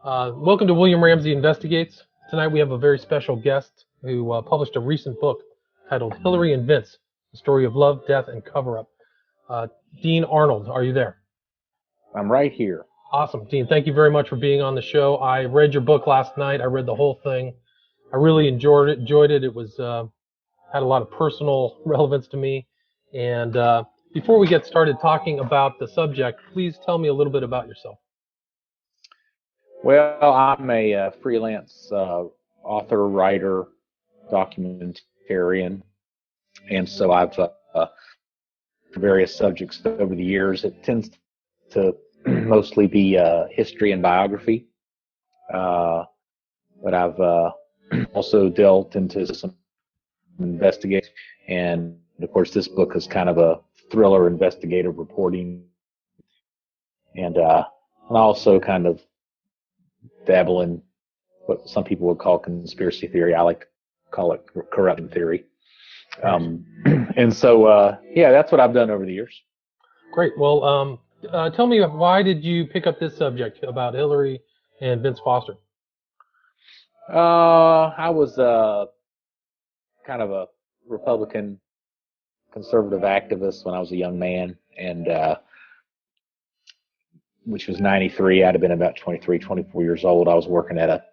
Welcome to William Ramsey Investigates. Tonight we have a very special guest who published a recent book titled Hillary and Vince, The Story of Love, Death, and Cover-Up. Dean Arnold, are you there? I'm right here. Awesome. Dean, thank you very much for being on the show. I read your book last night. I read the whole thing. I really enjoyed it. It was had a lot of personal relevance to me. And before we get started talking about the subject, please tell me a little bit about yourself. Well, I'm a freelance author, writer, documentarian, and so I've various subjects over the years. It tends to mostly be history and biography, but I've also delved into some investigation, and of course, this book is kind of a thriller, investigative reporting, and also kind of dabble in what some people would call conspiracy theory. I like to call it corruption theory. And so, yeah, that's what I've done over the years. Great. Well, tell me, why did you pick up this subject about Hillary and Vince Foster? I was kind of a Republican conservative activist when I was a young man, and which was 93. I'd have been about 23, 24 years old. I was working at a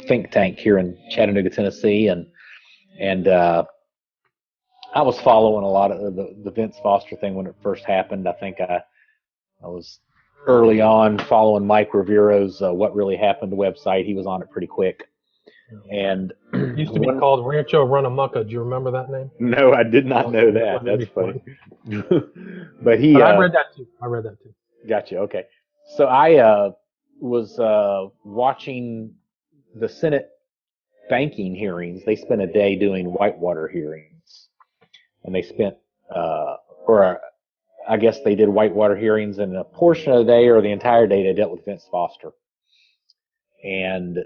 think tank here in Chattanooga, Tennessee, and I was following a lot of the Vince Foster thing when it first happened. I think I was early on following Mike Rivero's What Really Happened website. He was on it pretty quick. And it used to be called Rancho Runamucca. Do you remember that name? No, I did not know that. That's funny. But I read that too. Gotcha. Okay. So I was watching the Senate banking hearings. They spent a day doing whitewater hearings, and they spent, or I guess they did whitewater hearings, and a portion of the day or the entire day they dealt with Vince Foster. And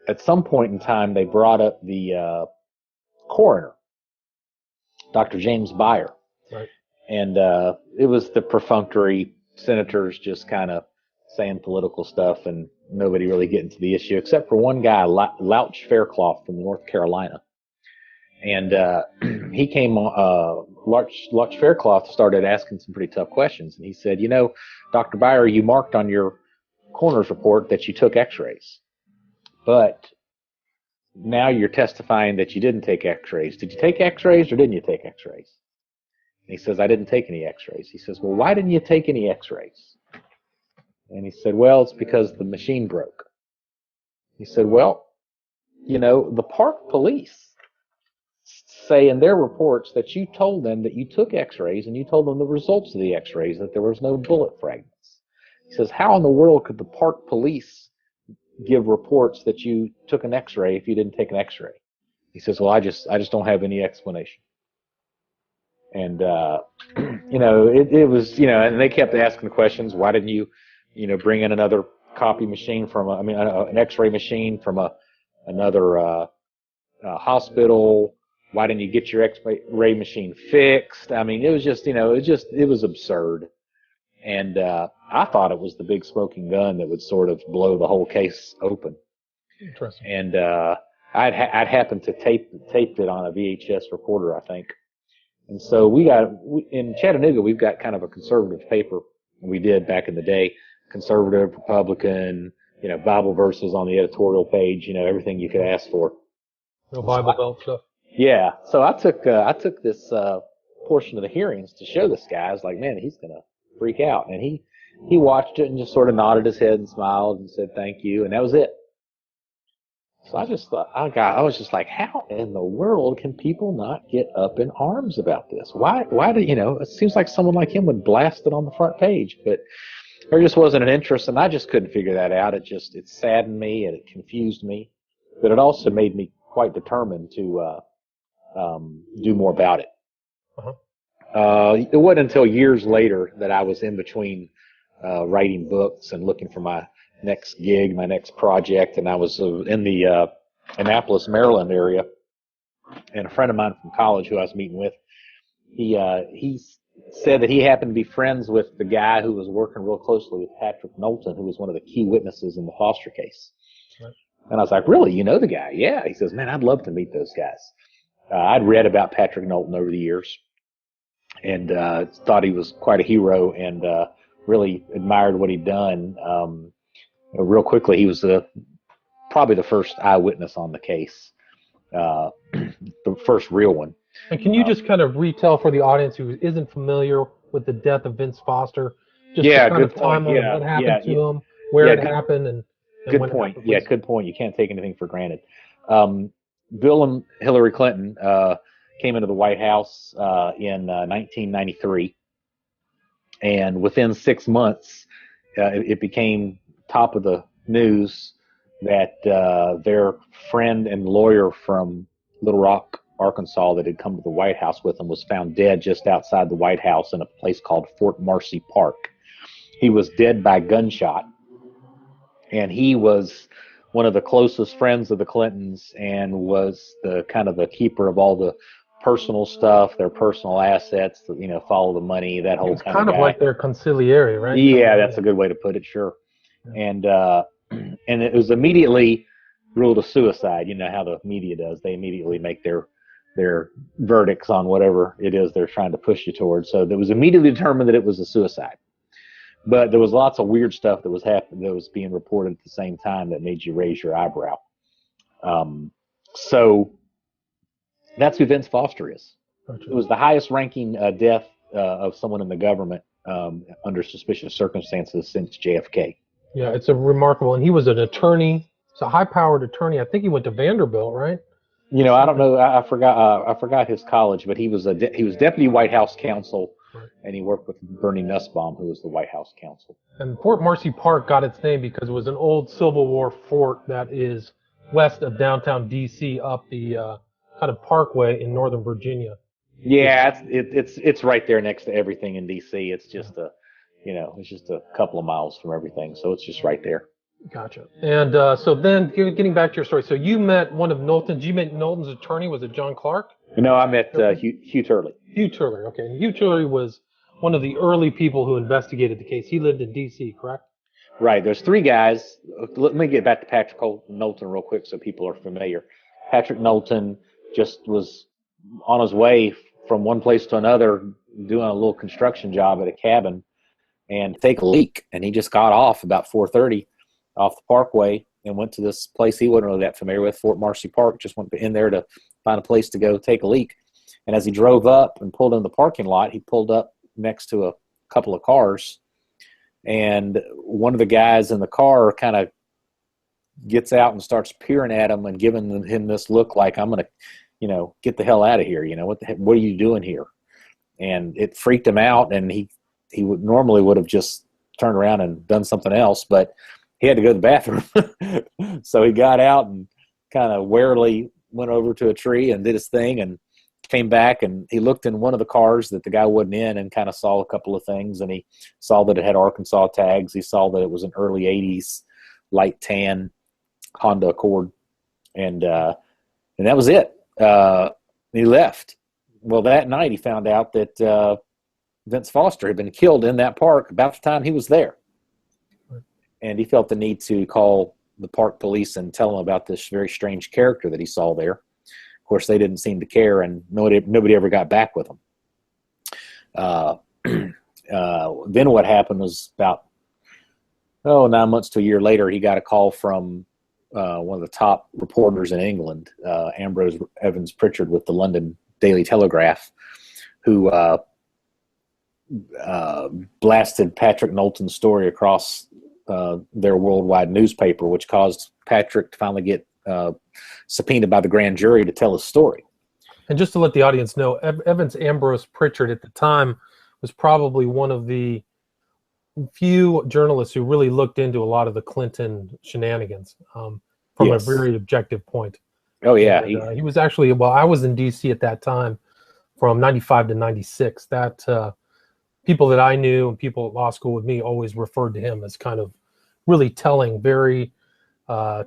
at some point in time, they brought up the coroner, Dr. James Beyer. Right. And it was the perfunctory senators just kind of saying political stuff and nobody really getting to the issue, except for one guy, Louch Faircloth from North Carolina. And he came on, Louch Faircloth started asking some pretty tough questions. And he said, you know, Dr. Beyer, you marked on your coroner's report that you took x-rays. But now you're testifying that you didn't take x-rays. Did you take x-rays or didn't you take x-rays? And he says, I didn't take any x-rays. He says, well, why didn't you take any x-rays? And he said, well, it's because the machine broke. He said, well, you know, the park police say in their reports that you told them that you took x-rays and you told them the results of the x-rays, that there was no bullet fragments. He says, how in the world could the park police give reports that you took an x-ray if you didn't take an x-ray? He says, well, I just don't have any explanation. And, you know, it was, you know, and they kept asking questions. Why didn't you, you know, bring in another copy machine an x-ray machine from another hospital? Why didn't you get your x-ray machine fixed? I mean, it was just, you know, it was absurd. And I thought it was the big smoking gun that would sort of blow the whole case open. Interesting. And I'd happened to tape it on a VHS recorder, I think. And so in Chattanooga, we've got kind of a conservative paper. We did back in the day, conservative, Republican, you know, Bible verses on the editorial page, you know, everything you could ask for. No Bible Belt stuff. Yeah. So I took this portion of the hearings to show this guy. I was like, man, he's gonna freak out. And he watched it and just sort of nodded his head and smiled and said thank you, and that was it. So I just thought, I was just like, how in the world can people not get up in arms about this? Why do, you know, it seems like someone like him would blast it on the front page, but there just wasn't an interest, and I just couldn't figure that out. It saddened me and it confused me, but it also made me quite determined to do more about it. It wasn't until years later that I was in between writing books and looking for my next gig, my next project, and I was in the Annapolis, Maryland area, and a friend of mine from college who I was meeting with, he said that he happened to be friends with the guy who was working real closely with Patrick Knowlton, who was one of the key witnesses in the Foster case. Right. And I was like, really? You know the guy? Yeah. He says, man, I'd love to meet those guys. I'd read about Patrick Knowlton over the years and thought he was quite a hero and really admired what he'd done. Real quickly, he was probably the first eyewitness on the case, the first real one. And can you just kind of retell for the audience who isn't familiar with the death of Vince Foster, just the kind of timeline of what happened to him, where it happened, and good when point. It happened, Good point. You can't take anything for granted. Bill and Hillary Clinton came into the White House in 1993, and within 6 months, it became top of the news that their friend and lawyer from Little Rock, Arkansas, that had come to the White House with him was found dead just outside the White House in a place called Fort Marcy Park. He was dead by gunshot, and he was one of the closest friends of the Clintons and was the kind of the keeper of all the personal stuff, their personal assets, follow the money, that whole it's kind of guy. like their consigliere, right? Yeah, that's a good way to put it, sure. Yeah. And it was immediately ruled a suicide. You know how the media does. They immediately make their verdicts on whatever it is they're trying to push you towards. So it was immediately determined that it was a suicide. But there was lots of weird stuff that was happening, that was being reported at the same time that made you raise your eyebrow. So that's who Vince Foster is. Gotcha. It was the highest ranking death of someone in the government under suspicious circumstances since JFK. Yeah, it's a remarkable, and he was an attorney. He's a high-powered attorney. I think he went to Vanderbilt, right? I don't know. I forgot his college, but he was deputy White House counsel, right. And he worked with Bernie Nussbaum, who was the White House counsel. And Fort Marcy Park got its name because it was an old Civil War fort that is west of downtown D.C. up the kind of parkway in Northern Virginia. Yeah, it's right there next to everything in D.C. It's just it's just a couple of miles from everything, so it's just right there. Gotcha. And so then, getting back to your story, so you met one of Knowlton's. You met Knowlton's attorney. Was it John Clark? No, I met Hugh Turley. Hugh Turley. Okay. And Hugh Turley was one of the early people who investigated the case. He lived in D.C., correct? Right. There's three guys. Let me get back to Patrick Knowlton real quick so people are familiar. Patrick Knowlton just was on his way from one place to another doing a little construction job at a cabin and take a leak. And he just got off about 4:30 off the parkway and went to this place he wasn't really that familiar with, Fort Marcy Park. Just went in there to find a place to go take a leak. And as he drove up and pulled in the parking lot, he pulled up next to a couple of cars. And one of the guys in the car kind of gets out and starts peering at him and giving him this look like, I'm going to, get the hell out of here. What are you doing here? And it freaked him out, and he would have just turned around and done something else, but he had to go to the bathroom. So he got out and kind of warily went over to a tree and did his thing and came back, and he looked in one of the cars that the guy wasn't in and kind of saw a couple of things, and he saw that it had Arkansas tags. He saw that it was an early 80s light tan Honda Accord, and that was it. He left. Well, that night he found out that Vince Foster had been killed in that park about the time he was there. And he felt the need to call the park police and tell them about this very strange character that he saw there. Of course, they didn't seem to care, and nobody ever got back with him. Then what happened was about 9 months to a year later, he got a call from one of the top reporters in England, Ambrose Evans Pritchard with the London Daily Telegraph, who blasted Patrick Knowlton's story across their worldwide newspaper, which caused Patrick to finally get subpoenaed by the grand jury to tell his story. And just to let the audience know, Evans Ambrose Pritchard at the time was probably one of the few journalists who really looked into a lot of the Clinton shenanigans from a very objective point. Oh, yeah. And, he was actually, I was in D.C. at that time from 95 to 96. That people that I knew and people at law school with me always referred to him as kind of really telling very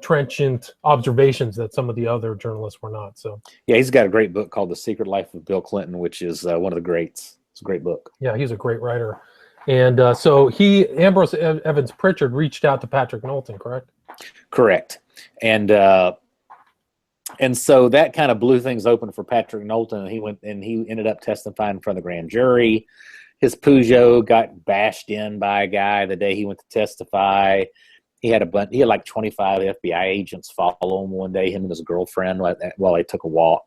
trenchant observations that some of the other journalists were not. So yeah, he's got a great book called The Secret Life of Bill Clinton, which is one of the greats. It's a great book. Yeah, he's a great writer. And so Ambrose Evans Pritchard reached out to Patrick Knowlton, correct? Correct. And so that kind of blew things open for Patrick Knowlton, and he ended up testifying in front of the grand jury. His Peugeot got bashed in by a guy the day he went to testify. He had like 25 FBI agents follow him one day, him and his girlfriend, while they took a walk.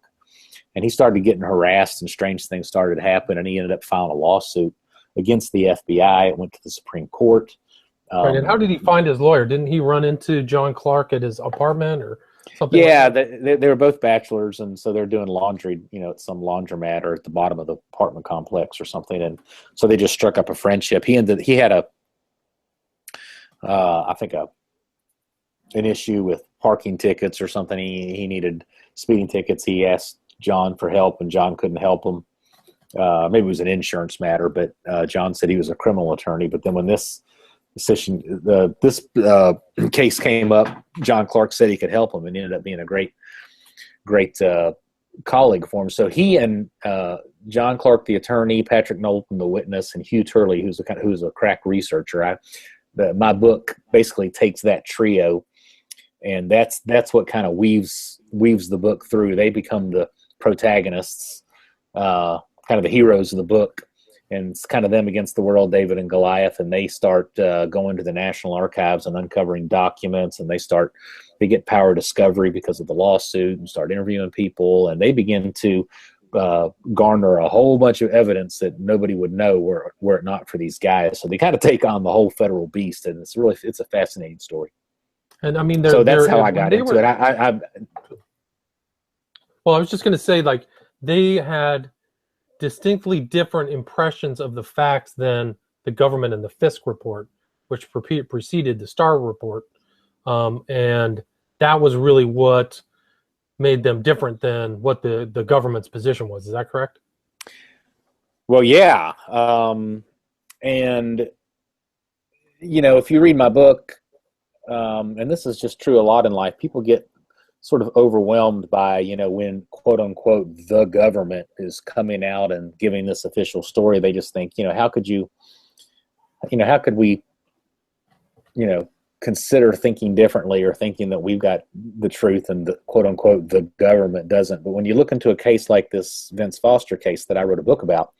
And he started getting harassed, and strange things started to happen, and he ended up filing a lawsuit against the FBI. It went to the Supreme Court. Right, and how did he find his lawyer? Didn't he run into John Clark at his apartment or something? Yeah, they were both bachelors, and so they're doing laundry, at some laundromat or at the bottom of the apartment complex or something. And so they just struck up a friendship. He had an issue with parking tickets or something. He needed speeding tickets. He asked John for help, and John couldn't help him. Maybe it was an insurance matter, but John said he was a criminal attorney. But then when this case came up, John Clark said he could help him, and he ended up being a great colleague for him. So he and John Clark, the attorney, Patrick Knowlton, the witness, and Hugh Turley, who's a crack researcher. My book basically takes that trio, and that's what kind of weaves the book through. They become the protagonists, kind of the heroes of the book. And it's kind of them against the world, David and Goliath, and they start going to the National Archives and uncovering documents, and they get power discovery because of the lawsuit and start interviewing people, and they begin to garner a whole bunch of evidence that nobody would know were it not for these guys. So they kind of take on the whole federal beast, and it's a fascinating story. And I mean, so that's how I got into it. Well, I was just going to say, like, they had distinctly different impressions of the facts than the government and the Fisk report, which preceded the Starr report. And that was really what made them different than what the government's position was. Is that correct? Well, yeah. And, if you read my book, and this is just true a lot in life, people get sort of overwhelmed by, when quote unquote the government is coming out and giving this official story. They just think, how could we consider thinking differently, or thinking that we've got the truth and the quote unquote the government doesn't. But when you look into a case like this Vince Foster case that I wrote a book about,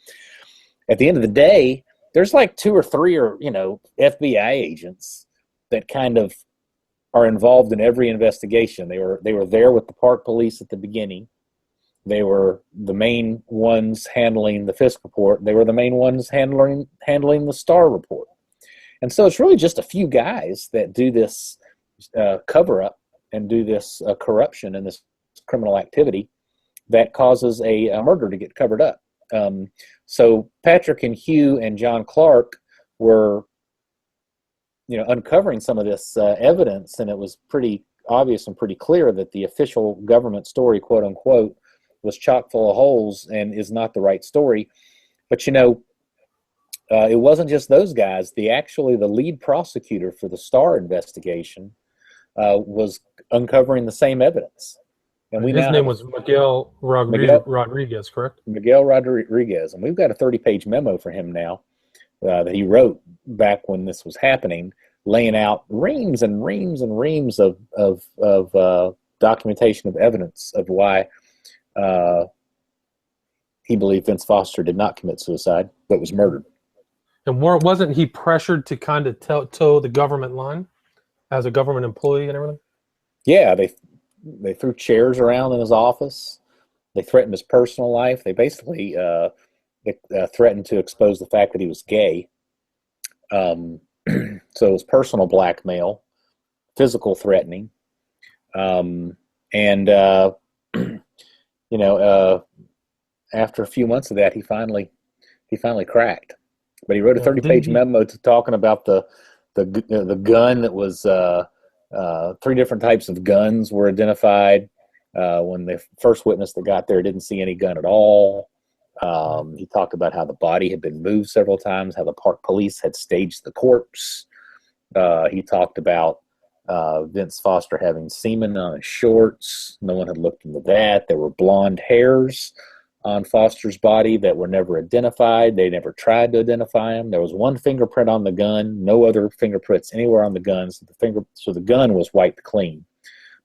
at the end of the day, there's like 2 or 3 FBI agents that kind of are involved in every investigation. They were there with the park police at the beginning. They were the main ones handling the Fisk report. They were the main ones handling the Starr report. And so it's really just a few guys that do this cover up and do this corruption and this criminal activity that causes a murder to get covered up. So Patrick and Hugh and John Clark were uncovering some of this evidence, and it was pretty obvious and pretty clear that the official government story, quote unquote, was chock full of holes and is not the right story. But it wasn't just those guys. The lead prosecutor for the Starr investigation was uncovering the same evidence. And his name was Miguel Rodriguez, correct? Miguel Rodriguez, and we've got a 30-page memo for him now. That he wrote back when this was happening, laying out reams and reams and reams of documentation of evidence of why he believed Vince Foster did not commit suicide, but was murdered. And wasn't he pressured to kind of toe the government line as a government employee and everything? Yeah, they threw chairs around in his office. They threatened his personal life. They basically threatened to expose the fact that he was gay. So it was personal blackmail, physical threatening, and after a few months of that, he finally cracked. But he wrote a 30-page memo talking about the gun that was 3 different types of guns were identified. When the first witness that got there didn't see any gun at all. He talked about how the body had been moved several times, how the park police had staged the corpse. He talked about Vince Foster having semen on his shorts. No one had looked into that. There were blonde hairs on Foster's body that were never identified. They never tried to identify him. There was one fingerprint on the gun, no other fingerprints anywhere on the gun. So the gun was wiped clean.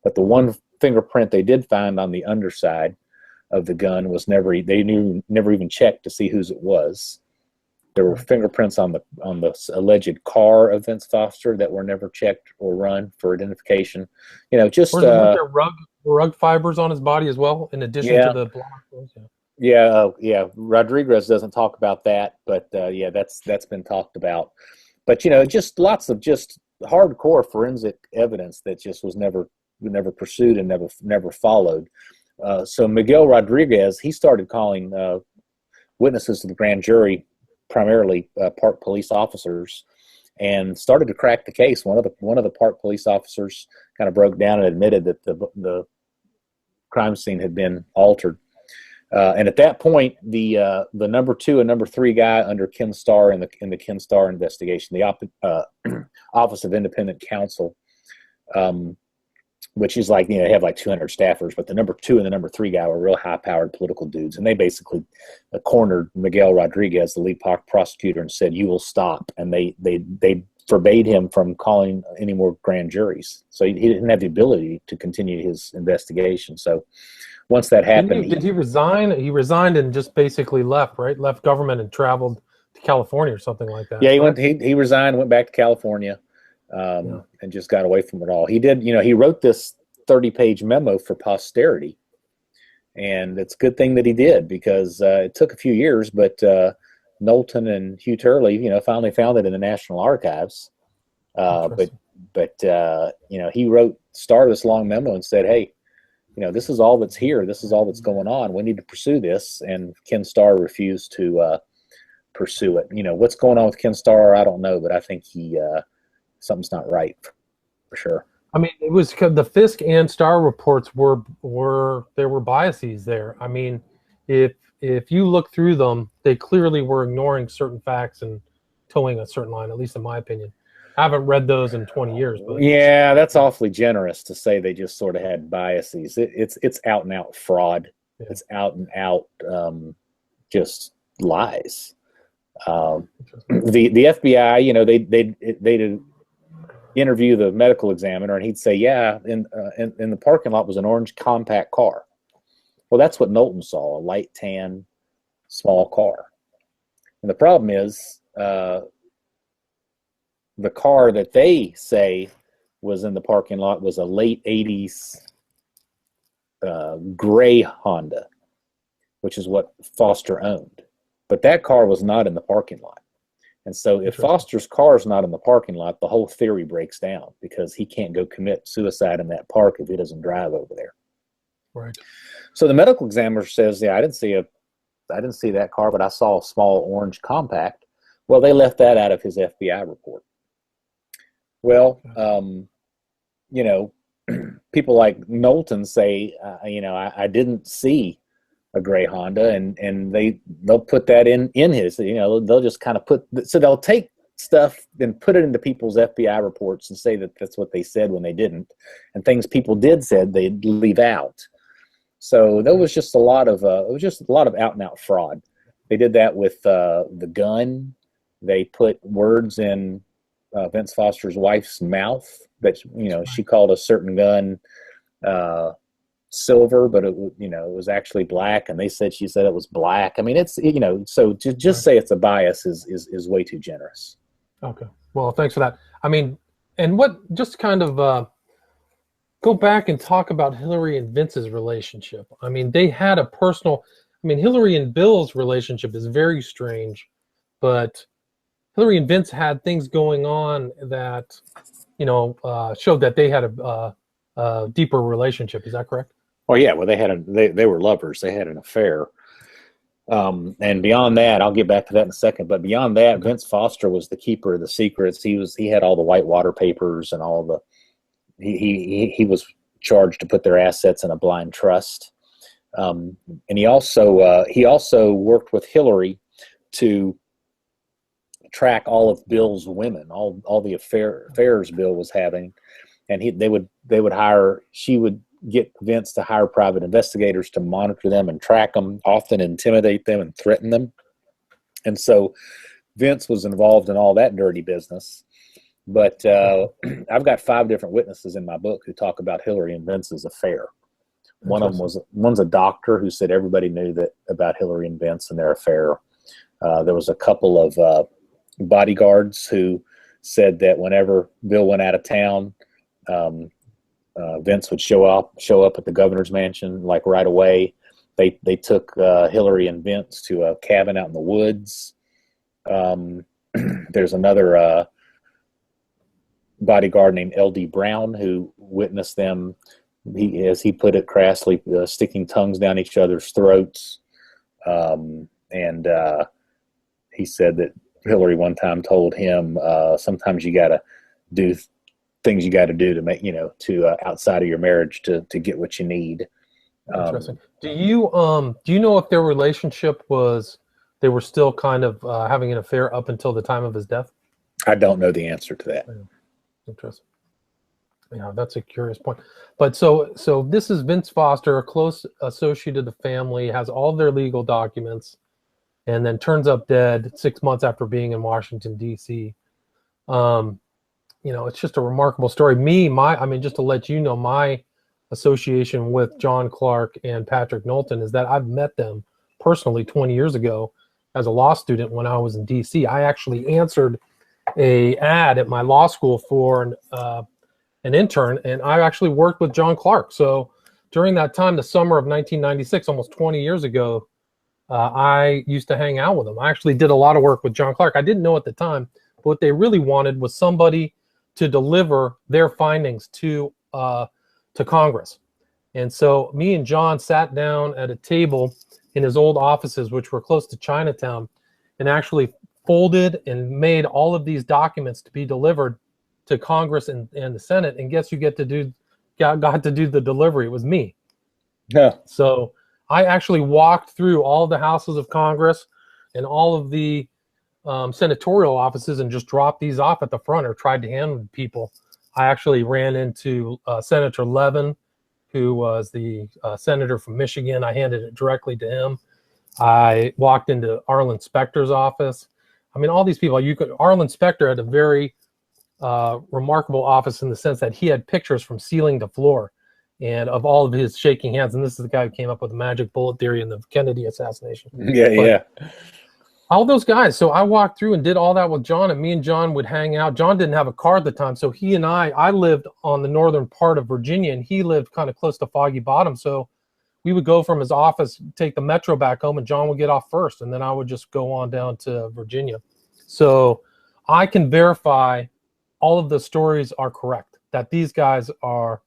But the one fingerprint they did find on the underside of the gun was never even checked to see whose it was. There were fingerprints on the alleged car of Vince Foster that were never checked or run for identification. Just weren't there rug fibers on his body as well, in addition to the blood? Yeah. Rodriguez doesn't talk about that, but that's been talked about. But just lots of just hardcore forensic evidence that just was never pursued and never followed. So Miguel Rodriguez, he started calling witnesses to the grand jury, primarily park police officers, and started to crack the case. One of the park police officers kind of broke down and admitted that the crime scene had been altered. And at that point, the number 2 and number 3 guy under Ken Starr in the Ken Starr investigation, the Office of Independent Counsel, which is like, they have like 200 staffers, but the number 2 and the number 3 guy were real high-powered political dudes, and they basically cornered Miguel Rodriguez, the lead prosecutor, and said, "You will stop." And they forbade him from calling any more grand juries, so he didn't have the ability to continue his investigation. So once that happened, did he resign? He resigned and just basically left, right? Left government and traveled to California or something like that. Yeah, he resigned, went back to California. And just got away from it all. He did, he wrote this 30-page memo for posterity, and it's a good thing that he did, because it took a few years, but Knowlton and Hugh Turley, finally found it in the National Archives. But he started this long memo and said, "Hey, this is all that's here. This is all that's going on. We need to pursue this." And Ken Starr refused to pursue it. What's going on with Ken Starr, I don't know, but I think something's not right for sure. I mean, it was the Fisk and Starr reports there were biases there. I mean, if you look through them, they clearly were ignoring certain facts and towing a certain line, at least in my opinion. I haven't read those in 20 years. But yeah, that's awfully generous to say they just sort of had biases. It's out and out fraud. Yeah. It's out and out just lies. The FBI, they'd interview the medical examiner, and he'd say, "Yeah, in the parking lot was an orange compact car." Well, that's what Knowlton saw, a light tan, small car. And the problem is, the car that they say was in the parking lot was a late 80s gray Honda, which is what Foster owned. But that car was not in the parking lot. And so if Foster's car is not in the parking lot, the whole theory breaks down, because he can't go commit suicide in that park if he doesn't drive over there. Right. So the medical examiner says, "Yeah, I didn't see that car, but I saw a small orange compact." Well, they left that out of his FBI report. Well, people like Knowlton say, I didn't see a gray Honda, and they'll put that in his, they'll just kind of they'll take stuff and put it into people's FBI reports and say that that's what they said when they didn't, and things people did said they'd leave out. So there was just a lot of out and out fraud. They did that with the gun. They put words in Vince Foster's wife's mouth that she called a certain gun silver, but it was actually black, and she said it was black. I mean, it's so to just say it's a bias is way too generous. Okay, well, thanks for that. I mean, and just kind of go back and talk about Hillary and Vince's relationship. I mean, they had a personal. I mean, Hillary and Bill's relationship is very strange, but Hillary and Vince had things going on that showed that they had a deeper relationship. Is that correct? Well, yeah. Well, they were lovers. They had an affair. And beyond that, I'll get back to that in a second. But beyond that, Vince Foster was the keeper of the secrets. He had all the Whitewater papers and all the. He was charged to put their assets in a blind trust. And he also worked with Hillary to track all of Bill's women, all the affairs Bill was having, and they would hire. She would get Vince to hire private investigators to monitor them and track them, often intimidate them and threaten them. And so Vince was involved in all that dirty business. But I've got 5 different witnesses in my book who talk about Hillary and Vince's affair. One's a doctor who said everybody knew that about Hillary and Vince and their affair. There was a couple of bodyguards who said that whenever Bill went out of town, Vince would show up at the governor's mansion like right away. They took Hillary and Vince to a cabin out in the woods. There's another bodyguard named L.D. Brown who witnessed them, as he put it crassly, sticking tongues down each other's throats. And he said that Hillary one time told him, sometimes you got to do things you got to do to make, to outside of your marriage to get what you need. Interesting. Do you know if their relationship was, they were still kind of having an affair up until the time of his death? I don't know the answer to that. Interesting. Yeah, that's a curious point. But so this is Vince Foster, a close associate of the family, has all their legal documents, and then turns up dead 6 months after being in Washington, D.C. It's just a remarkable story. Just to let you know, my association with John Clark and Patrick Knowlton is that I've met them personally 20 years ago as a law student when I was in D.C. I actually answered a ad at my law school for an intern, and I actually worked with John Clark. So during that time, the summer of 1996, almost 20 years ago, I used to hang out with him. I actually did a lot of work with John Clark. I didn't know at the time, but what they really wanted was somebody to deliver their findings to Congress. And so me and John sat down at a table in his old offices, which were close to Chinatown, and actually folded and made all of these documents to be delivered to Congress and the Senate. And guess who got to do the delivery? It was me. Yeah. So I actually walked through all the houses of Congress and all of the senatorial offices and just dropped these off at the front, or tried to hand them to people. I actually ran into Senator Levin, who was the senator from Michigan. I handed it directly to him. I walked into Arlen Specter's office. I mean, all these people. Arlen Specter had a very remarkable office in the sense that he had pictures from ceiling to floor, and of all of his shaking hands. And this is the guy who came up with the magic bullet theory and the Kennedy assassination. Yeah. All those guys. So I walked through and did all that with John, and me and John would hang out. John didn't have a car at the time, so he and I lived on the northern part of Virginia, and he lived kind of close to Foggy Bottom. So we would go from his office, take the metro back home, and John would get off first, and then I would just go on down to Virginia. So I can verify all of the stories are correct, that these guys are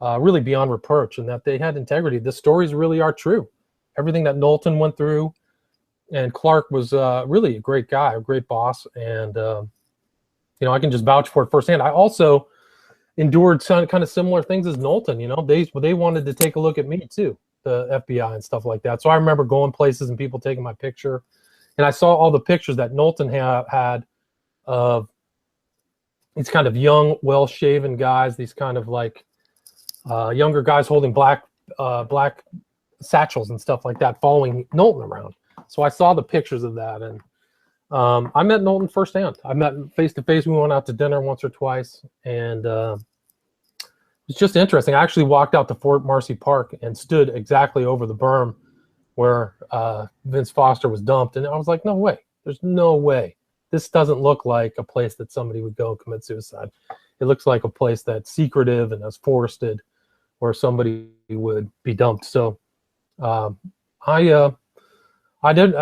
really beyond reproach, and that they had integrity. The stories really are true. Everything that Knowlton went through, and Clark was really a great guy, a great boss, and I can just vouch for it firsthand. I also endured some kind of similar things as Knowlton. They wanted to take a look at me too, the FBI and stuff like that. So I remember going places and people taking my picture, and I saw all the pictures that Knowlton had of these kind of young, well-shaven guys, these kind of like younger guys holding black satchels and stuff like that, following Knowlton around. So I saw the pictures of that, and I met Knowlton firsthand. I met him face to face. We went out to dinner once or twice, and it's just interesting. I actually walked out to Fort Marcy Park and stood exactly over the berm where Vince Foster was dumped, and I was like, no way. There's no way. This doesn't look like a place that somebody would go and commit suicide. It looks like a place that's secretive and that's forested, where somebody would be dumped. So I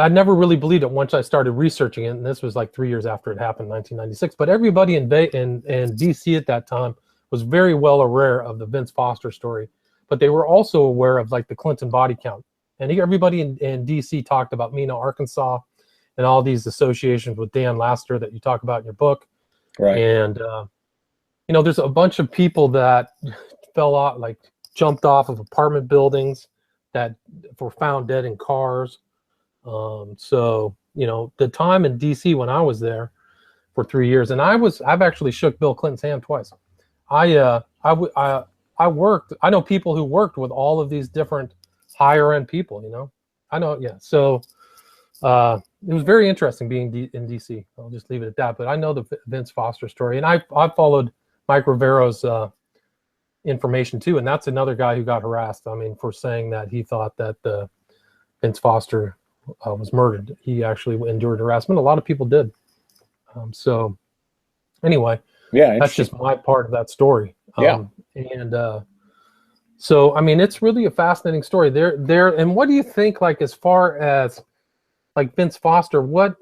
never really believed it once I started researching it, and this was like 3 years after it happened, 1996. But everybody in DC at that time was very well aware of the Vince Foster story, but they were also aware of like the Clinton body count. And everybody in DC talked about Mena, Arkansas, and all these associations with Dan Laster that you talk about in your book. Right. And there's a bunch of people that fell off, like jumped off of apartment buildings, that were found dead in cars. So the time in DC when I was there for 3 years, and I've actually shook Bill Clinton's hand twice. I know people who worked with all of these different higher end people, I know. Yeah. So it was very interesting being in DC. I'll just leave it at that. But I know the Vince Foster story, and I followed Mike Rivero's information too, and that's another guy who got harassed. I mean, for saying that he thought that Vince Foster was murdered. He actually endured harassment. A lot of people did. So anyway, Yeah, that's just my part of that story. Yeah. And so I mean, it's really a fascinating story. And what do you think, like, as far as like Vince Foster, what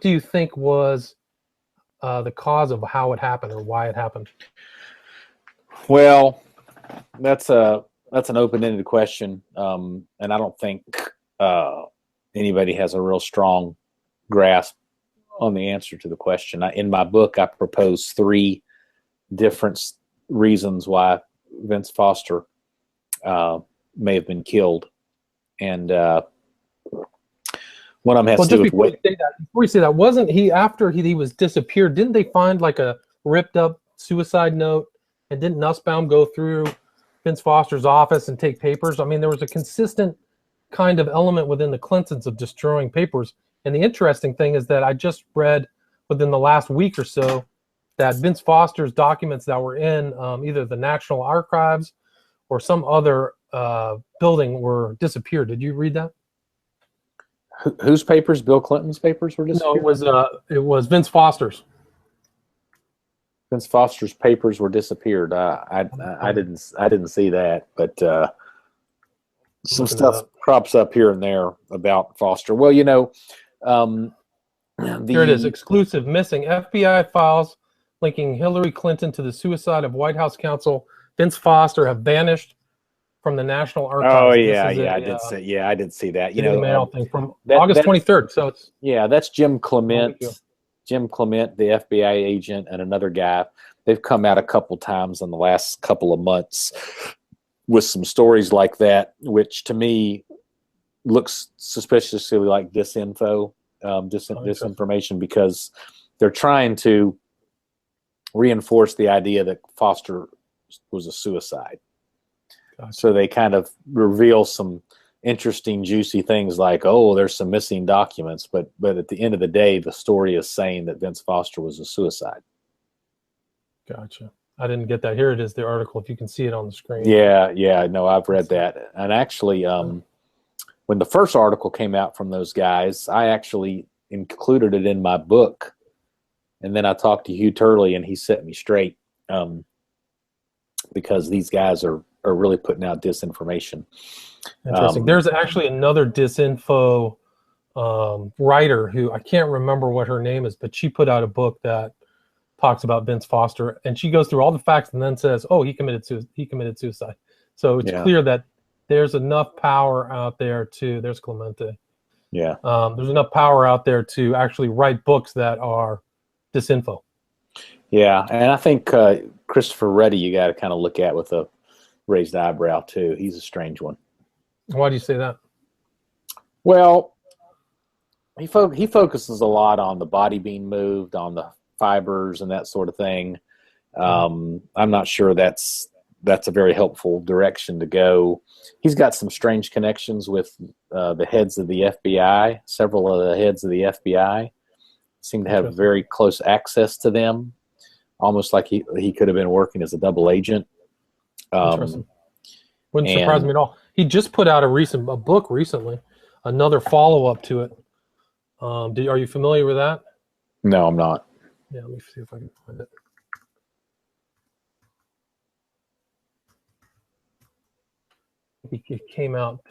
do you think was the cause of how it happened or why it happened? Well, that's an open-ended question, and I don't think anybody has a real strong grasp on the answer to the question. In my book, I propose 3 different reasons why Vince Foster may have been killed, and one of them has to do with before you say that, wasn't he, after he was disappeared, didn't they find like a ripped up suicide note, and didn't Nussbaum go through Vince Foster's office and take papers? I mean, there was a consistent kind of element within the Clintons of destroying papers. And the interesting thing is that I just read within the last week or so that Vince Foster's documents that were in either the National Archives or some other building were disappeared. Did you read that? Whose papers? Bill Clinton's papers were disappeared? No, it was Vince Foster's. Vince Foster's papers were disappeared. I didn't see that, but some stuff crops up here and there about Foster. Well, here it is: exclusive missing FBI files linking Hillary Clinton to the suicide of White House counsel Vince Foster have vanished from the National Archives. Oh yeah, I did see that. Mail thing from August 23rd. So it's that's Jim Clement. Jim Clement, the FBI agent, and another guy. They've come out a couple times in the last couple of months with some stories like that, which to me looks suspiciously like disinfo, disinformation, because they're trying to reinforce the idea that Foster was a suicide. Gotcha. So they kind of reveal some interesting, juicy things like, oh, there's some missing documents, but at the end of the day, the story is saying that Vince Foster was a suicide. Gotcha. I didn't get that. Here it is, the article, if you can see it on the screen. Yeah, no, I've read that. And actually, when the first article came out from those guys, I actually included it in my book. And then I talked to Hugh Turley, and he set me straight, because these guys are really putting out disinformation. Interesting. There's actually another disinfo writer who, I can't remember what her name is, but she put out a book that talks about Vince Foster, and she goes through all the facts and then says, oh, he committed suicide. So it's clear that there's enough power out there there's Clemente. Yeah. There's enough power out there to actually write books that are disinfo. Yeah, and I think Christopher Ruddy you got to kind of look at with a raised eyebrow too. He's a strange one. Why do you say that? Well, he focuses a lot on the body being moved, on the fibers and that sort of thing. I'm not sure that's a very helpful direction to go. He's got some strange connections with the heads of the FBI. Several of the heads of the FBI seem to have very close access to them, almost like he could have been working as a double agent. Interesting. Wouldn't surprise me at all. He just put out a book recently, another follow-up to it. Are you familiar with that? No, I'm not. Yeah, let me see if I can find it. It came out,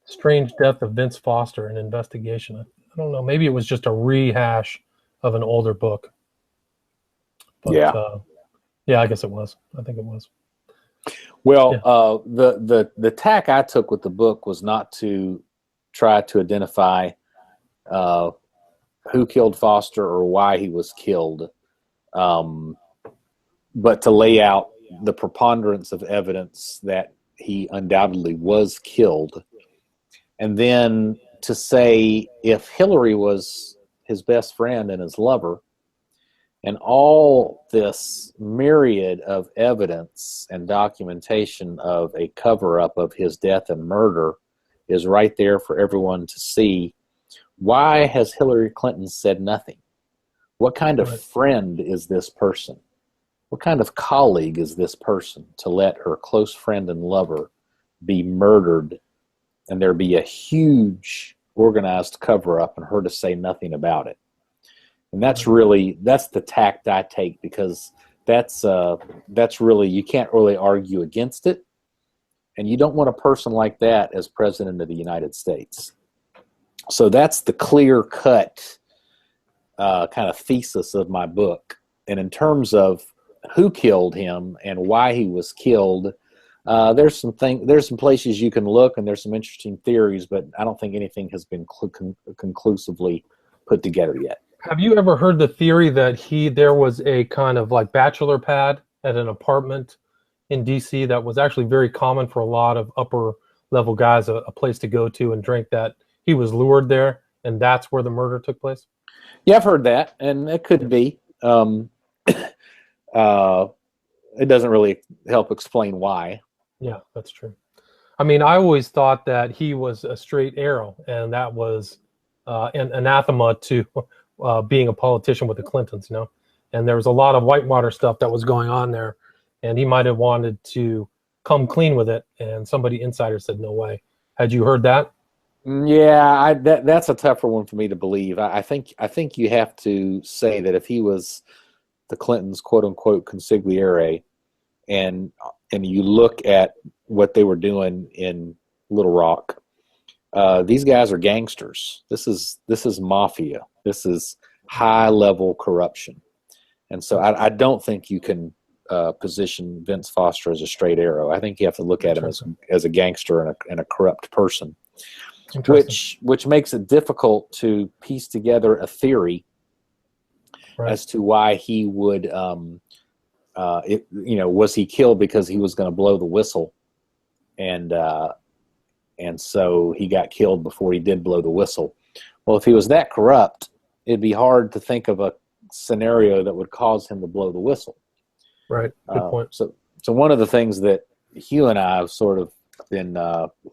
Strange Death of Vince Foster, an investigation. I don't know, maybe it was just a rehash of an older book. But, I guess it was. I think it was. Well, the tack I took with the book was not to try to identify who killed Foster or why he was killed, but to lay out the preponderance of evidence that he undoubtedly was killed, and then to say if Hillary was his best friend and his lover, And all this myriad of evidence and documentation of a cover-up of his death and murder is right there for everyone to see. Why has Hillary Clinton said nothing? What kind of friend is this person? What kind of colleague is this person to let her close friend and lover be murdered and there be a huge organized cover-up and her to say nothing about it? And that's the tact I take, because that's really, you can't really argue against it. And you don't want a person like that as president of the United States. So that's the clear-cut kind of thesis of my book. And in terms of who killed him and why he was killed, there's some places you can look, and there's some interesting theories, but I don't think anything has been conclusively put together yet. Have you ever heard the theory that there was a kind of like bachelor pad at an apartment in DC that was actually very common for a lot of upper level guys, a place to go to and drink, that he was lured there and that's where the murder took place? Yeah, I've heard that, and it could be. It doesn't really help explain why. Yeah, that's true. I mean, I always thought that he was a straight arrow, and that was an anathema to being a politician with the Clintons, you know? And there was a lot of whitewater stuff that was going on there, and he might have wanted to come clean with it, and somebody insider said, no way. Had you heard that? Yeah, that's a tougher one for me to believe. I think you have to say that if he was the Clintons' quote-unquote consigliere, and you look at what they were doing in Little Rock, these guys are gangsters. This is mafia. This is high-level corruption. And so I don't think you can position Vince Foster as a straight arrow. I think you have to look at him as a gangster and a corrupt person, which makes it difficult to piece together a theory as to why he would, was he killed because he was going to blow the whistle, and so he got killed before he did blow the whistle. Well, if he was that corrupt, it'd be hard to think of a scenario that would cause him to blow the whistle. Right. Good point. So one of the things that Hugh and I have sort of been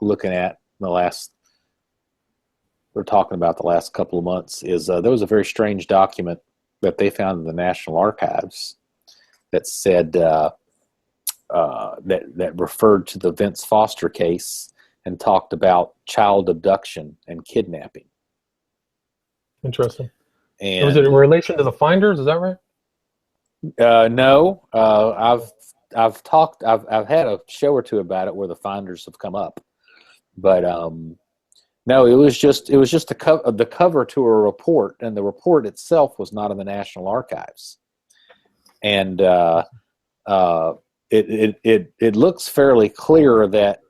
looking at we're talking about the last couple of months is there was a very strange document that they found in the National Archives that said that referred to the Vince Foster case and talked about child abduction and kidnapping. Interesting. And was it in relation to the Finders? Is that right? No. I've had a show or two about it where the Finders have come up, but no, it was just the cover to a report, and the report itself was not in the National Archives, and it looks fairly clear that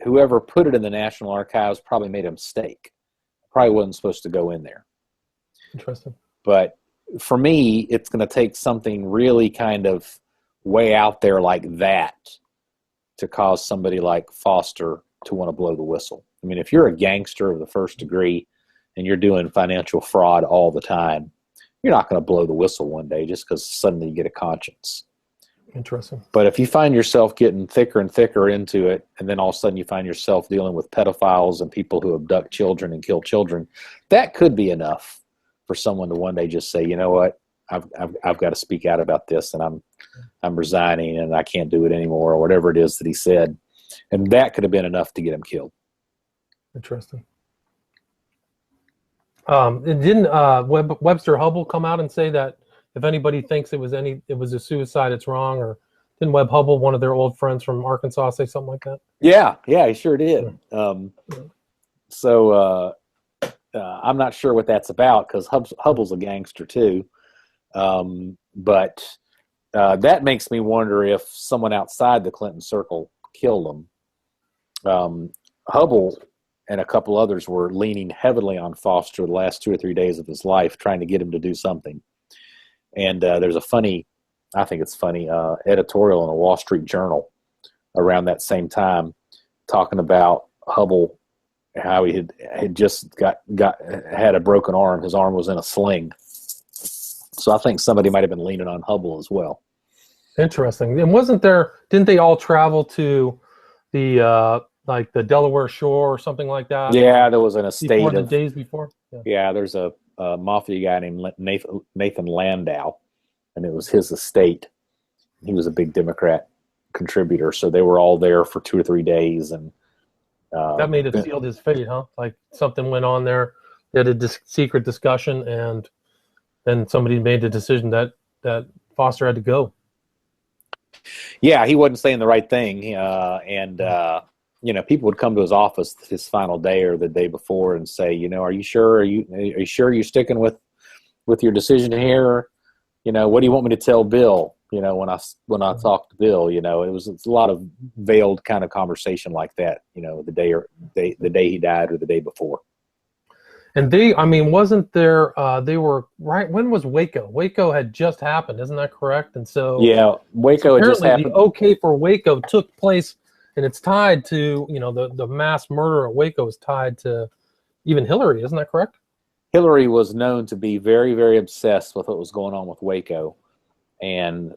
whoever put it in the National Archives probably made a mistake. Probably wasn't supposed to go in there. Interesting. But for me, it's going to take something really kind of way out there like that to cause somebody like Foster to want to blow the whistle. I mean, if you're a gangster of the first degree and you're doing financial fraud all the time, you're not going to blow the whistle one day just because suddenly you get a conscience. Interesting. But if you find yourself getting thicker and thicker into it, and then all of a sudden you find yourself dealing with pedophiles and people who abduct children and kill children, that could be enough for someone to one day just say, you know what, I've got to speak out about this, and I'm resigning, and I can't do it anymore, or whatever it is that he said. And that could have been enough to get him killed. Interesting. Didn't Webster Hubble come out and say that if anybody thinks it was a suicide, it's wrong? Or didn't Webb Hubble, one of their old friends from Arkansas, say something like that? Yeah, he sure did. So I'm not sure what that's about, because Hubble's a gangster too. But that makes me wonder if someone outside the Clinton circle killed him. Hubble and a couple others were leaning heavily on Foster the last 2 or 3 days of his life, trying to get him to do something. And there's a funny editorial in the Wall Street Journal around that same time talking about Hubble, how he had just had a broken arm. His arm was in a sling. So I think somebody might have been leaning on Hubble as well. Interesting. And didn't they all travel to the like the Delaware Shore or something like that? Yeah, there was an estate before the days before. Yeah, there's a mafia guy named Nathan Landau, and it was his estate. He was a big Democrat contributor, so they were all there for 2 or 3 days, and that made it sealed his fate, huh? Like something went on there. They had a secret discussion, and then somebody made the decision that Foster had to go. Yeah, he wasn't saying the right thing, and people would come to his office his final day or the day before and say, are you sure? Are you sure you're sticking with your decision here? What do you want me to tell Bill? When I talked to Bill, it's a lot of veiled kind of conversation like that. The day he died or the day before. And wasn't there? They were right. When was Waco? Waco had just happened, isn't that correct? And so yeah, Waco had just happened. The OK for Waco took place. And it's tied to, the mass murder at Waco is tied to even Hillary, isn't that correct? Hillary was known to be very, very obsessed with what was going on with Waco. And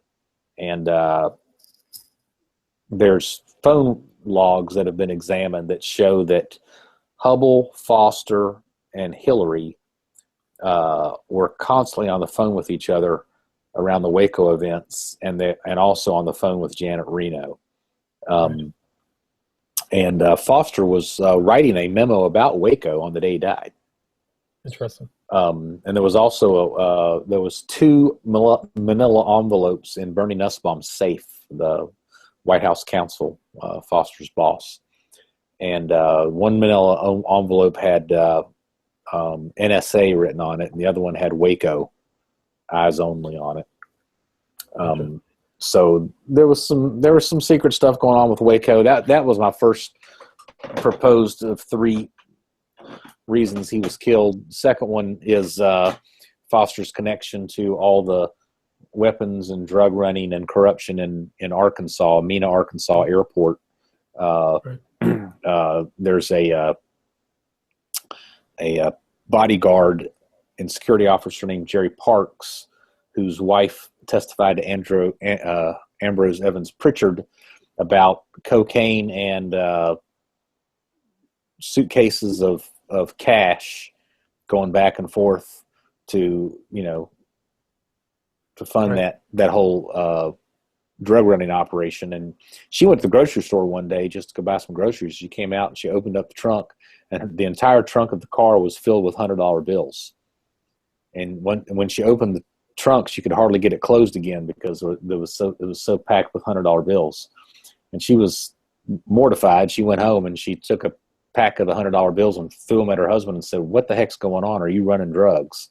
there's phone logs that have been examined that show that Hubble, Foster, and Hillary were constantly on the phone with each other around the Waco events and also on the phone with Janet Reno. And Foster was writing a memo about Waco on the day he died. Interesting. And there was also there was 2 manila envelopes in Bernie Nussbaum's safe, the White House counsel, Foster's boss. And one manila envelope had NSA written on it, and the other one had Waco, eyes only on it. So there was some secret stuff going on with Waco. That was my first proposed of 3 reasons he was killed. The second one is Foster's connection to all the weapons and drug running and corruption in Arkansas, Mena, Arkansas airport. There's a bodyguard and security officer named Jerry Parks, whose wife testified to Ambrose Evans Pritchard about cocaine and suitcases of cash going back and forth to fund that whole drug running operation. And she went to the grocery store one day just to go buy some groceries. She came out and she opened up the trunk, and the entire trunk of the car was filled with $100 bills. And when she opened the trunk, she could hardly get it closed again because it was so packed with $100 bills. And she was mortified. She went home and she took a pack of the $100 bills and threw them at her husband and said, "What the heck's going on? Are you running drugs?"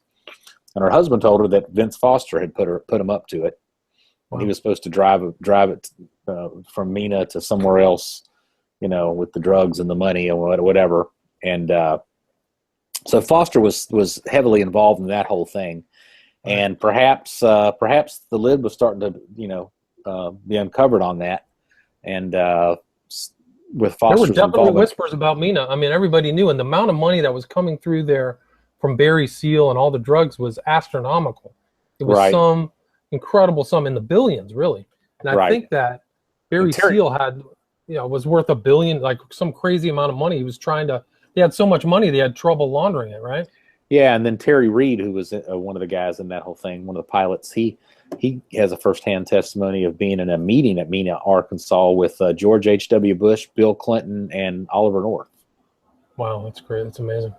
And her husband told her that Vince Foster had put him up to it. Wow. He was supposed to drive it from Mena to somewhere else, with the drugs and the money and whatever. And so Foster was heavily involved in that whole thing. And perhaps the lid was starting to, be uncovered on that. And with Foster's there were definitely involvement, whispers about Mena. Everybody knew, and the amount of money that was coming through there from Barry Seal and all the drugs was astronomical. It was some incredible sum in the billions, really. And I think that Barry Seal had, was worth $1 billion, like some crazy amount of money. He was they had so much money, they had trouble laundering it, right? Yeah, and then Terry Reed, who was one of the guys in that whole thing, one of the pilots, he has a firsthand testimony of being in a meeting at Mena, Arkansas with George H.W. Bush, Bill Clinton, and Oliver North. Wow, that's great. That's amazing.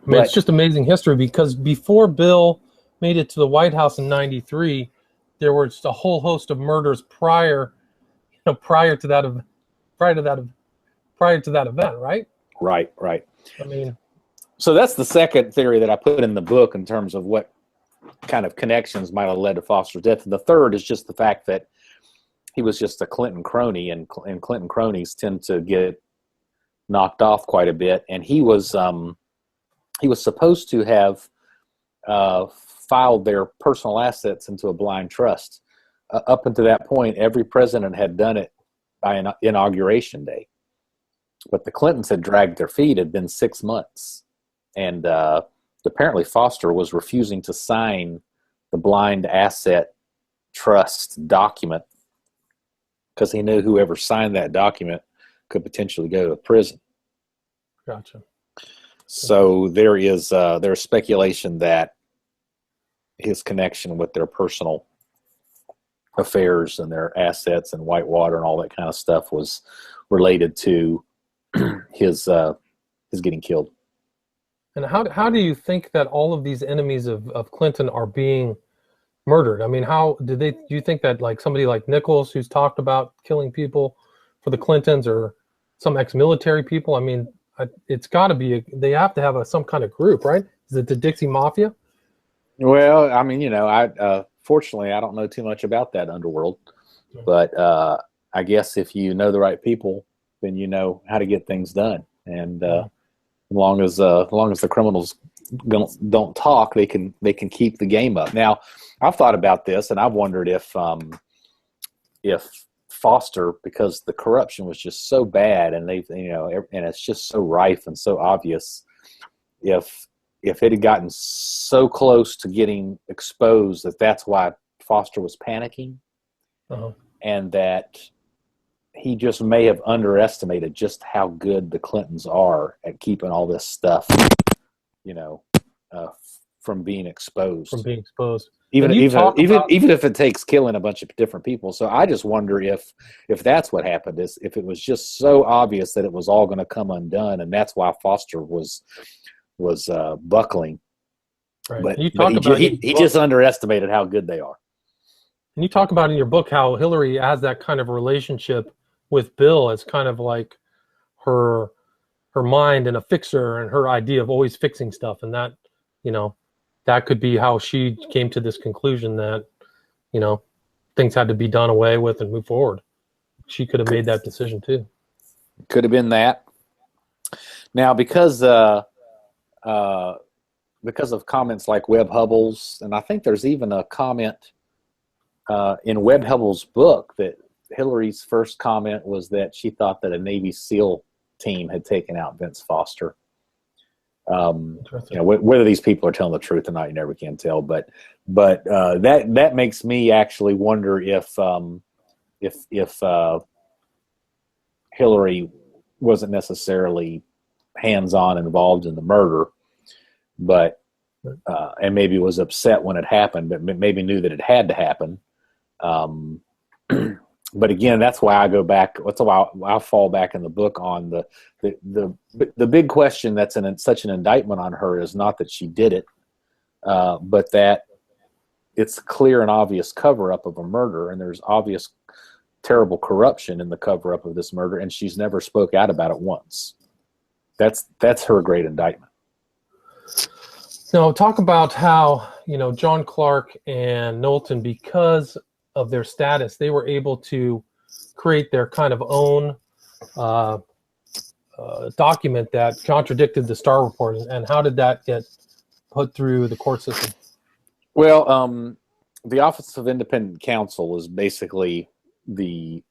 It's just amazing history, because before Bill made it to the White House in '93, there were just a whole host of murders prior to that event, right? Right. So that's the second theory that I put in the book in terms of what kind of connections might have led to Foster's death. And the third is just the fact that he was just a Clinton crony, and Clinton cronies tend to get knocked off quite a bit. And he was supposed to have filed their personal assets into a blind trust. Up until that point, every president had done it by inauguration day. But the Clintons had dragged their feet. It had been 6 months. And apparently Foster was refusing to sign the blind asset trust document because he knew whoever signed that document could potentially go to prison. Gotcha. So there's speculation that his connection with their personal affairs and their assets and Whitewater and all that kind of stuff was related to his getting killed. And how do you think that all of these enemies of Clinton are being murdered? I mean, do you think that like somebody like Nichols, who's talked about killing people for the Clintons, or some ex-military people? I mean, it's got to be they have to have some kind of group, right? Is it the Dixie Mafia? Well, I mean, fortunately, I don't know too much about that underworld, but I guess if you know the right people, then you know how to get things done. And as long as the criminals don't talk, they can keep the game up. Now, I've thought about this, and I've wondered if Foster, because the corruption was just so bad, and and it's just so rife and so obvious, if it had gotten so close to getting exposed that's why Foster was panicking, and that he just may have underestimated just how good the Clintons are at keeping all this stuff, from being exposed. Even if it takes killing a bunch of different people. So I just wonder if that's what happened, is if it was just so obvious that it was all going to come undone, and that's why Foster was buckling. Right. But he just underestimated how good they are. And you talk about in your book how Hillary has that kind of relationship with Bill as kind of like her mind and a fixer, and her idea of always fixing stuff, and that that could be how she came to this conclusion that things had to be done away with and move forward. She could have made that decision too. Could have been that. Now, because of comments like Webb Hubbell's, and I think there's even a comment in Webb Hubbell's book that Hillary's first comment was that she thought that a Navy SEAL team had taken out Vince Foster. Whether these people are telling the truth or not, you never can tell. But that makes me actually wonder if Hillary wasn't necessarily hands-on involved in the murder, but and maybe was upset when it happened, but maybe knew that it had to happen. But again, that's why I go back. That's why I fall back in the book on the big question that's such an indictment on her is not that she did it, but that it's clear and obvious cover-up of a murder, and there's obvious terrible corruption in the cover-up of this murder, and she's never spoke out about it once. That's her great indictment. Now, talk about how John Clark and Knowlton, because of their status, they were able to create their kind of own document that contradicted the Starr report. And how did that get put through the court system? Well, the Office of Independent Counsel is basically the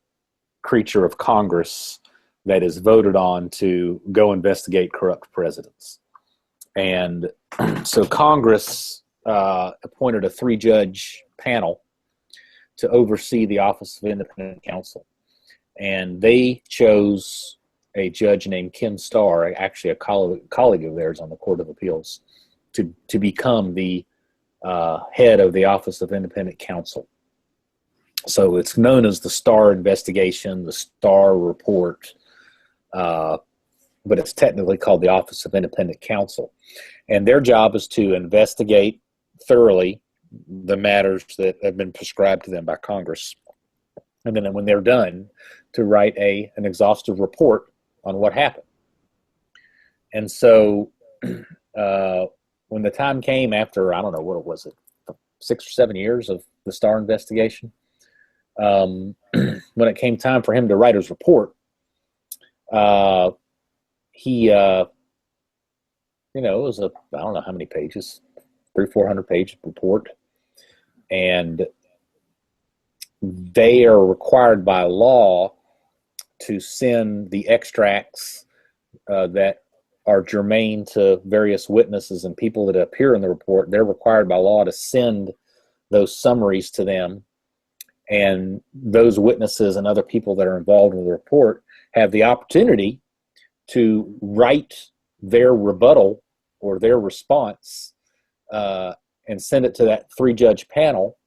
creature of Congress that is voted on to go investigate corrupt presidents. And so Congress appointed a 3-judge panel to oversee the Office of Independent Counsel. And they chose a judge named Ken Starr, actually a colleague of theirs on the Court of Appeals, to become the head of the Office of Independent Counsel. So it's known as the Starr investigation, the Starr report, but it's technically called the Office of Independent Counsel. And their job is to investigate thoroughly the matters that have been prescribed to them by Congress. And then when they're done, to write an exhaustive report on what happened. And so when the time came after, I don't know, what was it, 6 or 7 years of the Starr investigation, when it came time for him to write his report, he, it was I don't know how many pages, 300-400 page report. And they are required by law to send the extracts that are germane to various witnesses and people that appear in the report. They're required by law to send those summaries to them, and those witnesses and other people that are involved in the report have the opportunity to write their rebuttal or their response and send it to that 3-judge panel,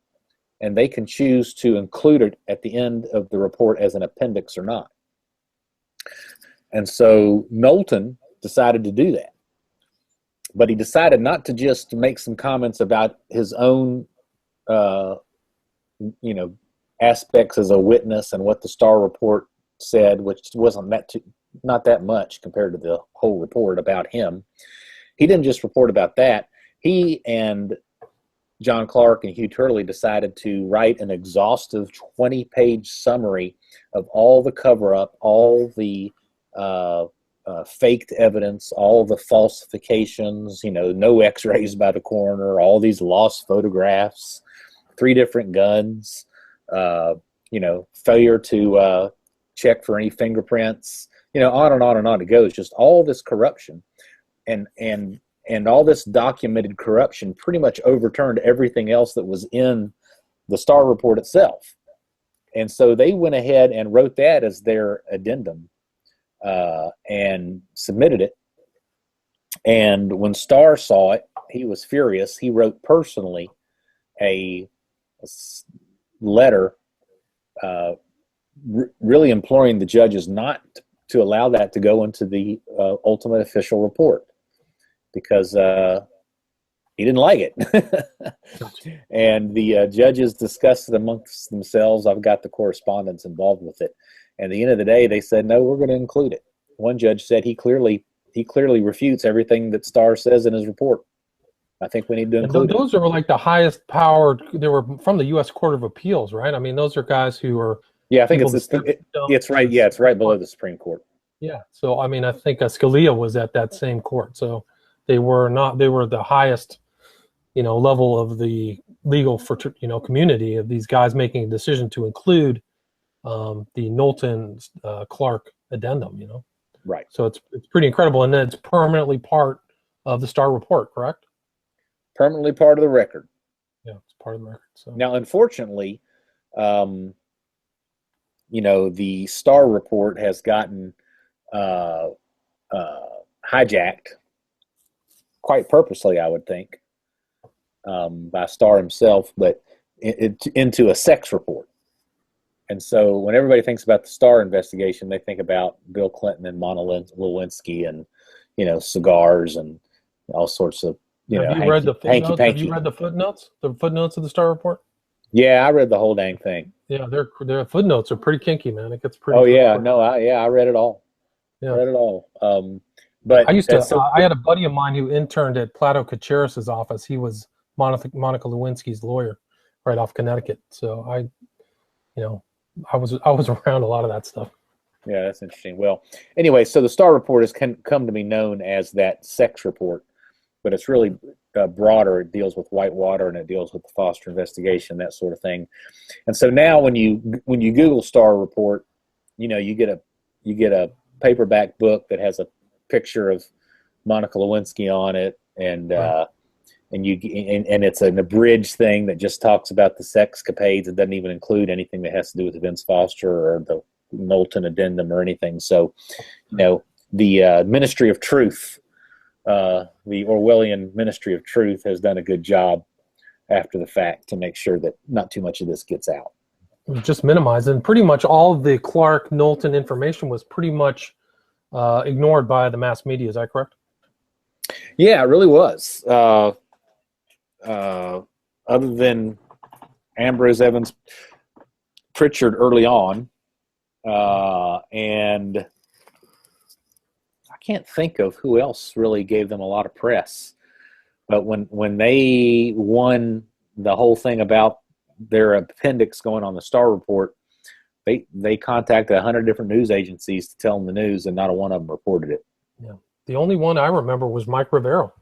and they can choose to include it at the end of the report as an appendix or not. And so Knowlton decided to do that. But he decided not to just make some comments about his own, aspects as a witness and what the Starr report said, which wasn't not that much compared to the whole report about him. He didn't just report about that. He and John Clark and Hugh Turley decided to write an exhaustive 20-page summary of all the cover-up, all the faked evidence, all the falsifications, no x-rays by the coroner, all these lost photographs, 3 different guns, failure to check for any fingerprints, on and on and on it goes. Just all this corruption and all this documented corruption pretty much overturned everything else that was in the Starr report itself. And so they went ahead and wrote that as their addendum and submitted it. And when Starr saw it, he was furious. He wrote personally a letter really imploring the judges not to allow that to go into the ultimate official report, because he didn't like it. And the judges discussed it amongst themselves. I've got the correspondence involved with it. And at the end of the day, they said, no, we're going to include it. One judge said he clearly refutes everything that Starr says in his report. I think we need to include it. Those are like the highest powered. They were from the U.S. Court of Appeals, right? I mean, those are guys who are. Yeah, I think it's right. Yeah, it's right below the Supreme Court. Yeah. So, I mean, I think Scalia was at that same court. So they were the highest, level of the legal community of these guys making a decision to include the Knowlton Clark addendum, Right. So it's pretty incredible. And then it's permanently part of the Starr report, correct? Permanently part of the record. Yeah, it's part of the record. So now, unfortunately, the Starr report has gotten hijacked quite purposely, I would think, by Starr himself, but into a sex report. And so when everybody thinks about the Starr investigation, they think about Bill Clinton and Monica Lewinsky and, cigars and all sorts of, Have you read the footnotes? Have you read the footnotes? The footnotes of the Starr report? Yeah, I read the whole dang thing. Yeah, their footnotes are pretty kinky, man. It gets pretty. Oh yeah, no, I read it all. Yeah. I read it all. But I had a buddy of mine who interned at Plato Kacharis's office. He was Monica Lewinsky's lawyer, right off Connecticut. So I was around a lot of that stuff. Yeah, that's interesting. Well, anyway, so the Starr report has come to be known as that sex report, but it's really broader. It deals with Whitewater and it deals with the Foster investigation, that sort of thing. And so now, when you Google Starr report, you get a paperback book that has a picture of Monica Lewinsky on it, and it's an abridged thing that just talks about the sexcapades. It doesn't even include anything that has to do with Vince Foster or the Knowlton addendum or anything. So, the Ministry of Truth, the Orwellian Ministry of Truth, has done a good job after the fact to make sure that not too much of this gets out. Just minimized, and pretty much all of the Clark Knowlton information was pretty much ignored by the mass media. Is that correct? Yeah, it really was. Other than Ambrose Evans Pritchard early on, and I can't think of who else really gave them a lot of press. But when they won the whole thing about their appendix going on the Starr report, they contacted 100 different news agencies to tell them the news, and not a one of them reported it. Yeah, the only one I remember was Mike Rivero.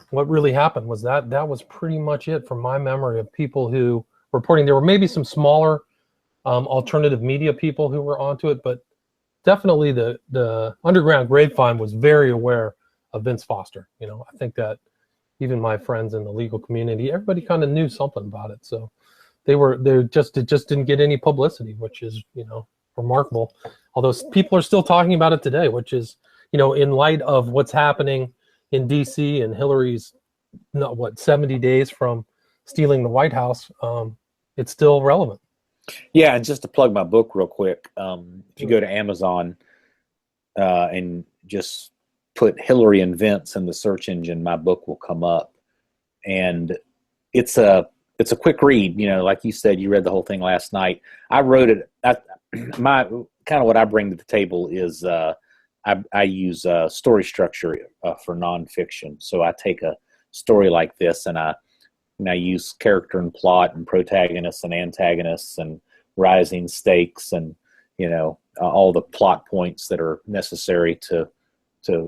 What really happened was that was pretty much it from my memory of people who were reporting. There were maybe some smaller alternative media people who were onto it, but definitely the underground grapevine was very aware of Vince Foster. I think that even my friends in the legal community, everybody kind of knew something about it. So it just didn't get any publicity, which is, remarkable. Although people are still talking about it today, which is, in light of what's happening in DC and Hillary's, 70 days from stealing the White House, it's still relevant. Yeah, and just to plug my book real quick, if you go to Amazon and just put Hillary and Vince in the search engine, my book will come up. And it's a quick read. Like you said, you read the whole thing last night. I wrote it. My kind of what I bring to the table is I use story structure for nonfiction. So I take a story like this and I use character and plot and protagonists and antagonists and rising stakes and all the plot points that are necessary to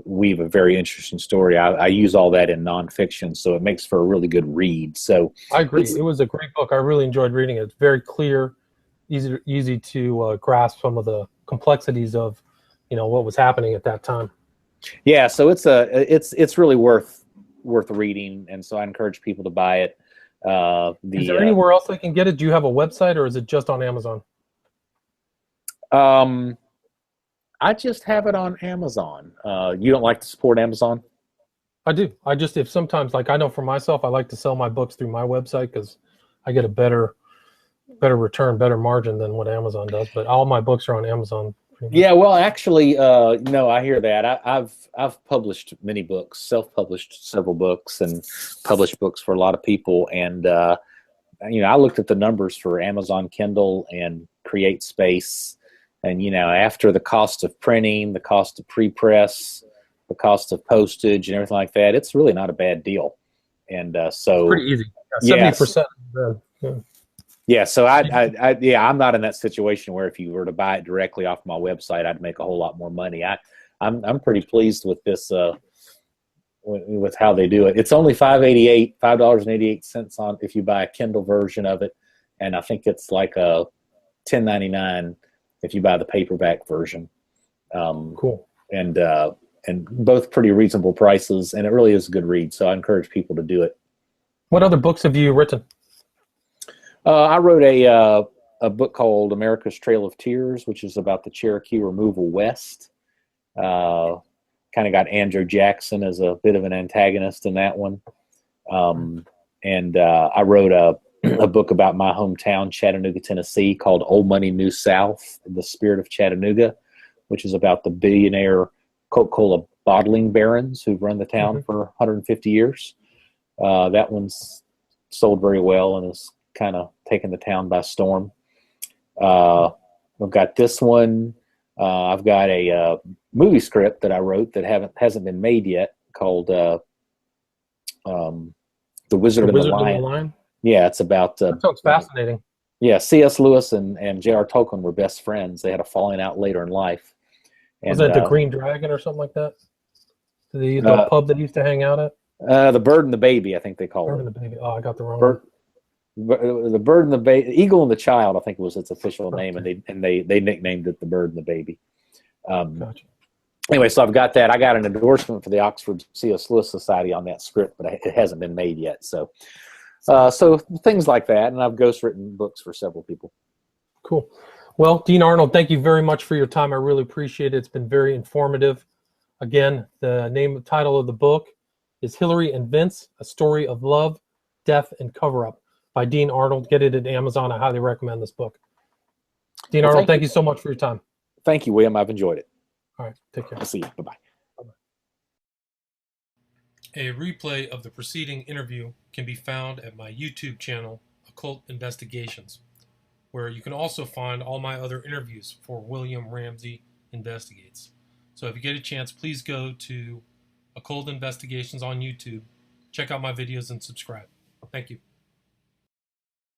weave a very interesting story. I use all that in nonfiction, so it makes for a really good read. So I agree. It was a great book. I really enjoyed reading it. It's very clear, easy to grasp some of the complexities of, what was happening at that time. Yeah, so it's really worth reading, and so I encourage people to buy it. Is there anywhere else they can get it? Do you have a website, or is it just on Amazon? I just have it on Amazon. You don't like to support Amazon? I do. If sometimes, like, I know for myself, I like to sell my books through my website because I get a better return, better margin than what Amazon does. But all my books are on Amazon. Yeah, well, actually, no, I hear that. I've published many books, self-published several books, and published books for a lot of people. And I looked at the numbers for Amazon Kindle and Create Space. And, after the cost of printing, the cost of pre-press, the cost of postage and everything like that, it's really not a bad deal. And so it's pretty easy. 70%. Yeah. So I'm not in that situation where if you were to buy it directly off my website, I'd make a whole lot more money. I'm pretty pleased with this, with how they do it. It's only $5.88 on if you buy a Kindle version of it. And I think it's like a $10.99 if you buy the paperback version. Cool. And both pretty reasonable prices, and it really is a good read. So I encourage people to do it. What other books have you written? I wrote a book called America's Trail of Tears, which is about the Cherokee removal west. Kind of got Andrew Jackson as a bit of an antagonist in that one. And I wrote a book about my hometown, Chattanooga, Tennessee, called Old Money, New South, The Spirit of Chattanooga, which is about the billionaire Coca-Cola bottling barons who've run the town for 150 years. That one's sold very well and has kind of taken the town by storm. I've got this one. I've got a movie script that I wrote that hasn't been made yet called The Wizard and the Lion. Yeah, it's about... that sounds fascinating. Yeah, C.S. Lewis and J.R. Tolkien were best friends. They had a falling out later in life. And, was that the Green Dragon or something like that? The pub that he used to hang out at? The Bird and the Baby, I think they call it. Bird and the Baby. Oh, I got the wrong one. The Bird and the Baby, Eagle and the Child, I think was its official name, and they nicknamed it the Bird and the Baby. Gotcha. Anyway, so I've got that. I got an endorsement for the Oxford C.S. Lewis Society on that script, but it hasn't been made yet. So things like that, and I've ghostwritten books for several people. Cool. Well, Dean Arnold, thank you very much for your time. I really appreciate it. It's been very informative. Again, the title of the book is Hillary and Vince, A Story of Love, Death, and Cover-Up by Dean Arnold. Get it at Amazon. I highly recommend this book. Dean Arnold, thank you so much for your time. Thank you, William. I've enjoyed it. All right. Take care. I'll see you. Bye-bye. A replay of the preceding interview can be found at my YouTube channel, Occult Investigations, where you can also find all my other interviews for William Ramsey Investigates. So if you get a chance, please go to Occult Investigations on YouTube, check out my videos, and subscribe. Thank you.